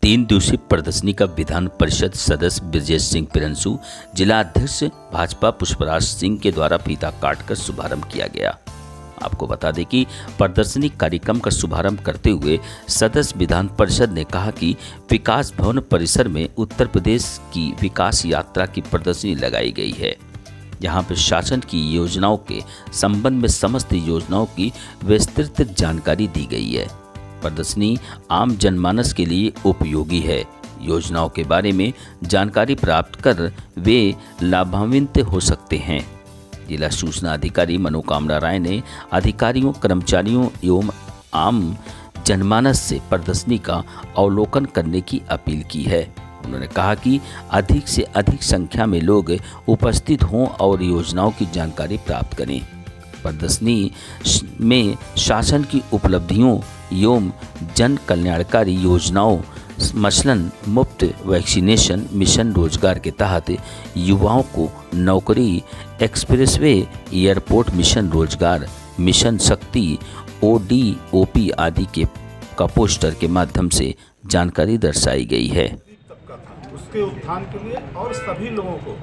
तीन दिवसीय प्रदर्शनी का विधान परिषद सदस्य ब्रजेश सिंह प्रियंसु, जिला अध्यक्ष भाजपा पुष्पराज सिंह के द्वारा फीता काटकर शुभारंभ किया गया। आपको बता दें कि प्रदर्शनी कार्यक्रम का शुभारंभ करते हुए सदस्य विधान परिषद ने कहा कि विकास भवन परिसर में उत्तर प्रदेश की विकास यात्रा की प्रदर्शनी लगाई गई है। यहाँ पर शासन की योजनाओं के संबंध में समस्त योजनाओं की विस्तृत जानकारी दी गई है। प्रदर्शनी आम जनमानस के लिए उपयोगी है। योजनाओं के बारे में जानकारी प्राप्त कर वे लाभान्वित हो सकते हैं। जिला सूचना अधिकारी मनोकामना राय ने अधिकारियों, कर्मचारियों एवं आम जनमानस से प्रदर्शनी का अवलोकन करने की अपील की है। उन्होंने कहा कि अधिक से अधिक संख्या में लोग उपस्थित हों और योजनाओं की जानकारी प्राप्त करें। प्रदर्शनी में शासन की उपलब्धियों एवं जन कल्याणकारी योजनाओं मसलन मुफ्त वैक्सीनेशन, मिशन रोजगार के तहत युवाओं को नौकरी, एक्सप्रेसवे, एयरपोर्ट मिशन रोजगार, मिशन शक्ति, ODOP आदि का पोस्टर के माध्यम से जानकारी दर्शाई गई है। उसके उत्थान के लिए और सभी लोगों को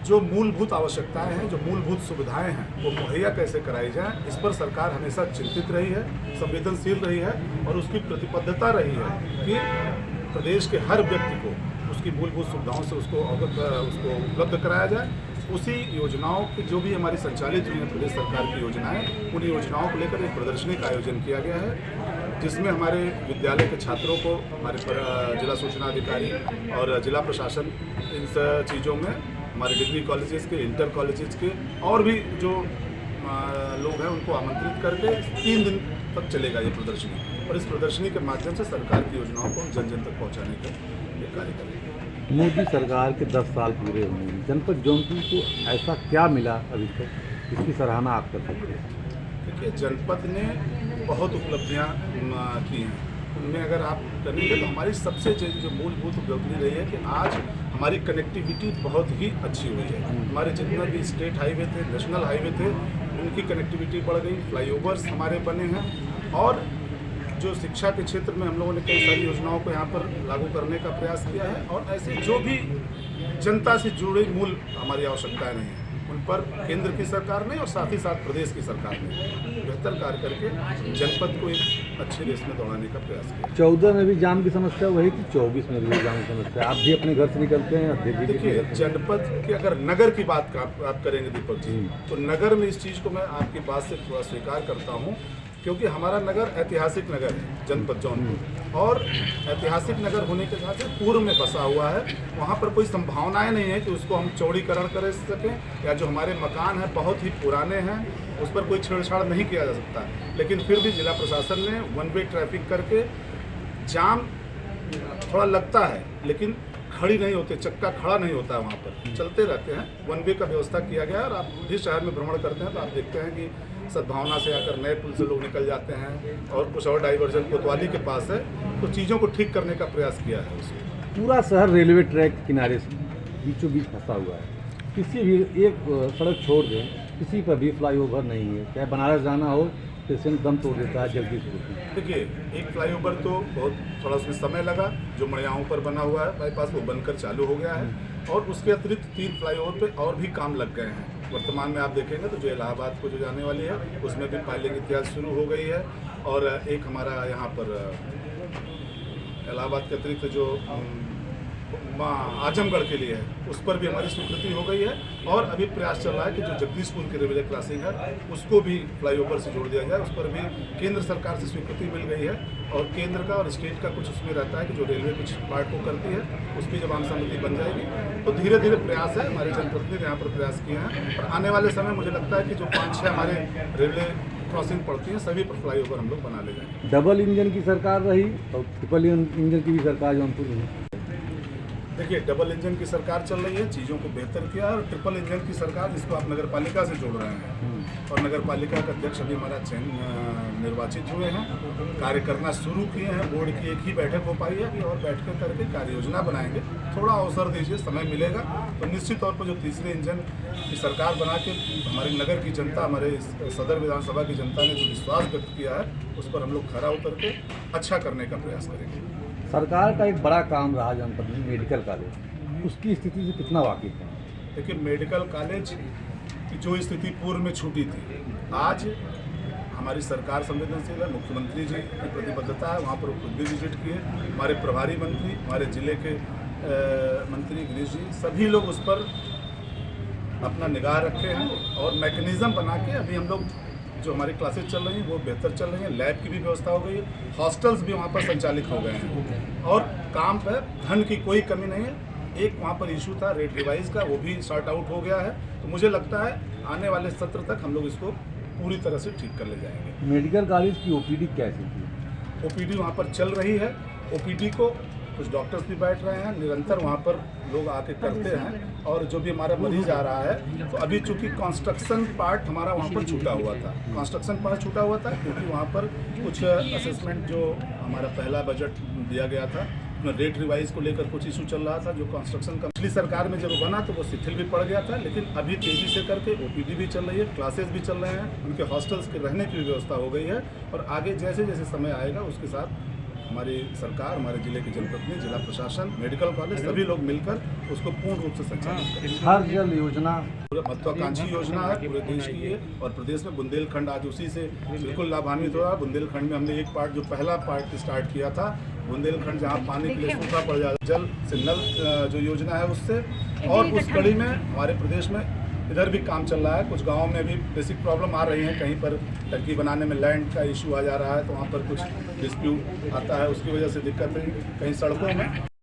जो मूलभूत आवश्यकताएं हैं, जो मूलभूत सुविधाएं हैं, वो मुहैया कैसे कराई जाए, इस पर सरकार हमेशा चिंतित रही है, संवेदनशील रही है और उसकी प्रतिबद्धता रही है कि प्रदेश के हर व्यक्ति को उसकी मूलभूत सुविधाओं से उसको उपलब्ध कराया जाए। उसी योजनाओं की जो भी हमारी संचालित हुई है प्रदेश सरकार की योजनाएं, उन योजनाओं को लेकर एक प्रदर्शनी का आयोजन किया गया है, जिसमें हमारे विद्यालय के छात्रों को हमारे जिला सूचना अधिकारी और जिला प्रशासन इन चीज़ों में हमारे डिग्री कॉलेजेस के, इंटर कॉलेजेस के और भी जो लोग हैं उनको आमंत्रित करके 3 दिन तक चलेगा ये प्रदर्शनी। और इस प्रदर्शनी के माध्यम से सरकार की योजनाओं को हम जन जन तक पहुंचाने का ये कार्य करेंगे। मोदी सरकार के 10 साल पूरे हुए हैं, जनपद जौनपुर को ऐसा क्या मिला अभी तक, इसकी सराहना आप कर सकते हैं? देखिए, जनपद ने बहुत उपलब्धियाँ की हैं। उनमें अगर आप करेंगे तो हमारी सबसे जो मूलभूत उपलब्धि रही है कि आज हमारी कनेक्टिविटी बहुत ही अच्छी हुई है। हमारे जितने भी स्टेट हाईवे थे, नेशनल हाईवे थे, उनकी कनेक्टिविटी बढ़ गई, फ्लाईओवर्स हमारे बने हैं और जो शिक्षा के क्षेत्र में हम लोगों ने कई सारी योजनाओं को यहाँ पर लागू करने का प्रयास किया है और ऐसे जो भी जनता से जुड़े मूल हमारी आवश्यकताएं नहीं हैं, उन पर केंद्र की सरकार ने और साथ ही साथ प्रदेश की सरकार ने बेहतर कार्य करके जनपद को एक अच्छे रेस में दौड़ाने का प्रयास किया। 14 में भी जाम की समस्या वही थी, 24 में भी जाम की समस्या। आप भी अपने घर से निकलते हैं? देखिए, जनपद के अगर नगर की बात आप करेंगे दीपक जी, तो नगर में इस चीज़ को मैं आपकी बात से थोड़ा स्वीकार करता हूँ, क्योंकि हमारा नगर ऐतिहासिक नगर है, जनपद जौनपुर, और ऐतिहासिक नगर होने के साथ पूर्व में बसा हुआ है। वहाँ पर कोई संभावनाएं नहीं है कि उसको हम चौड़ीकरण कर सकें या जो हमारे मकान हैं बहुत ही पुराने हैं उस पर कोई छेड़छाड़ नहीं किया जा सकता। लेकिन फिर भी जिला प्रशासन ने 1 वे ट्रैफिक करके जाम थोड़ा लगता है लेकिन खड़ी नहीं होती, चक्का खड़ा नहीं होता है, वहाँ पर चलते रहते हैं। 1 वे का व्यवस्था किया गया है और आप भी शहर में भ्रमण करते हैं तो आप देखते हैं कि सद्भावना से आकर नए पुल से लोग निकल जाते हैं और कुछ और डाइवर्जन कोतवाली के पास है, तो चीज़ों को ठीक करने का प्रयास किया है उसमें। पूरा शहर रेलवे ट्रैक के किनारे से बीचों बीच फंसा हुआ है, किसी भी एक सड़क छोड़ दें, किसी पर भी फ्लाईओवर नहीं है। चाहे बनारस जाना हो, स्टेशन दम तोड़ देता है जगदीशपुर में। देखिए, एक फ्लाईओवर तो बहुत थोड़ा उसमें समय लगा, जो मड़ियाओं पर बना हुआ है बाईपास, वो बनकर चालू हो गया है और उसके अतिरिक्त 3 फ्लाईओवर पे और भी काम लग गए हैं। वर्तमान में आप देखेंगे तो जो इलाहाबाद को जो जाने वाली है उसमें भी पाइलिंग इत्यादि शुरू हो गई है और एक हमारा यहाँ पर इलाहाबाद के अतिरिक्त जो आजमगढ़ के लिए है उस पर भी हमारी स्वीकृति हो गई है और अभी प्रयास चल रहा है कि जो जगदीशपुर की रेलवे क्रॉसिंग है उसको भी फ्लाईओवर से जोड़ दिया जाए। उस पर भी केंद्र सरकार से स्वीकृति मिल गई है और केंद्र का और स्टेट का कुछ उसमें रहता है कि जो रेलवे कुछ पार्ट को करती है उसकी जब आम सहमति बन जाएगी तो धीरे धीरे प्रयास है। हमारे जनप्रतिनिधि यहाँ पर प्रयास किए हैं और आने वाले समय मुझे लगता है कि जो 5-6 हमारे रेलवे क्रॉसिंग पड़ती हैं सभी पर फ्लाईओवर हम लोग बना ले जाएंगे। डबल इंजन की सरकार रही और ट्रिपल इंजन की भी सरकार जौनपुर में। देखिए, डबल इंजन की सरकार चल रही है, चीज़ों को बेहतर किया है और ट्रिपल इंजन की सरकार जिसको आप नगर पालिका से जोड़ रहे हैं और नगर पालिका का अध्यक्ष अभी हमारा निर्वाचित हुए हैं, कार्य करना शुरू किए हैं। बोर्ड की एक ही बैठक हो पाई है, अभी और बैठकें करके कार्य योजना बनाएंगे। थोड़ा अवसर दीजिए, समय मिलेगा तो निश्चित तौर पर जो तीसरे इंजन की सरकार बना के हमारे नगर की जनता, हमारे सदर विधानसभा की जनता ने जो विश्वास व्यक्त किया है उस पर हम लोग खरा उतर के अच्छा करने का प्रयास करेंगे। सरकार का एक बड़ा काम रहा जनपद में मेडिकल कॉलेज, उसकी स्थिति से कितना वाकिफ है? देखिए, मेडिकल कॉलेज की जो स्थिति पूर्व में छूटी थी, आज हमारी सरकार संवेदनशील है। मुख्यमंत्री जी की प्रतिबद्धता है, वहाँ पर वो खुद भी विजिट किए। हमारे प्रभारी मंत्री, हमारे जिले के मंत्री गिरीश जी, सभी लोग उस पर अपना निगाह रखे हैं और मैकेनिज़्म बना के अभी हम लोग जो हमारी क्लासेज चल रही हैं वो बेहतर चल रही हैं। लैब की भी व्यवस्था हो गई है, हॉस्टल्स भी वहाँ पर संचालित हो गए हैं और काम पर धन की कोई कमी नहीं है। एक वहाँ पर इशू था रेट रिवाइज का, वो भी सॉर्ट आउट हो गया है। तो मुझे लगता है आने वाले सत्र तक हम लोग इसको पूरी तरह से ठीक कर ले जाएंगे। मेडिकल कॉलेज की ओपीडी कैसी थी? ओपीडी वहाँ पर चल रही है। ओपीडी को कुछ डॉक्टर्स भी बैठ रहे हैं, निरंतर वहाँ पर लोग आके करते हैं और जो भी हमारा मरीज आ रहा है, तो अभी चूंकि कंस्ट्रक्शन पार्ट हमारा वहाँ पर छूटा हुआ था, कंस्ट्रक्शन पार्ट छूटा हुआ था क्योंकि वहाँ पर कुछ असेसमेंट जो हमारा पहला बजट दिया गया था, रेट रिवाइज को लेकर कुछ इशू चल रहा था। जो कंस्ट्रक्शन का पिछली सरकार में जब बना तो वो शिथिल भी पड़ गया था, लेकिन अभी तेजी से करके ओपीडी भी चल रही है, क्लासेस भी चल रहे हैं, उनके हॉस्टल्स के रहने की भी व्यवस्था हो गई है और आगे जैसे जैसे समय आएगा उसके साथ हमारी सरकार, हमारे जिले के जनप्रतिनिधि, जिला प्रशासन, मेडिकल कॉलेज सभी लोग मिलकर उसको पूर्ण रूप से संचालित करेंगे। हर जल योजना महत्वाकांक्षी योजना है पूरे देश की ये, और प्रदेश में बुंदेलखंड आज उसी से बिल्कुल लाभान्वित हो रहा है। बुंदेलखंड में हमने एक पार्ट, जो पहला पार्ट स्टार्ट किया था, बुंदेलखंड जहाँ पानी के लिए सूखा पड़ जाता, जल से नल जो योजना है उससे, और उस कड़ी में हमारे प्रदेश में इधर भी काम चल रहा है। कुछ गाँव में भी बेसिक प्रॉब्लम आ रही है, कहीं पर टंकी बनाने में लैंड का इशू आ जा रहा है तो वहाँ पर कुछ डिस्प्यूट आता है, उसकी वजह से दिक्कत है कहीं सड़कों में।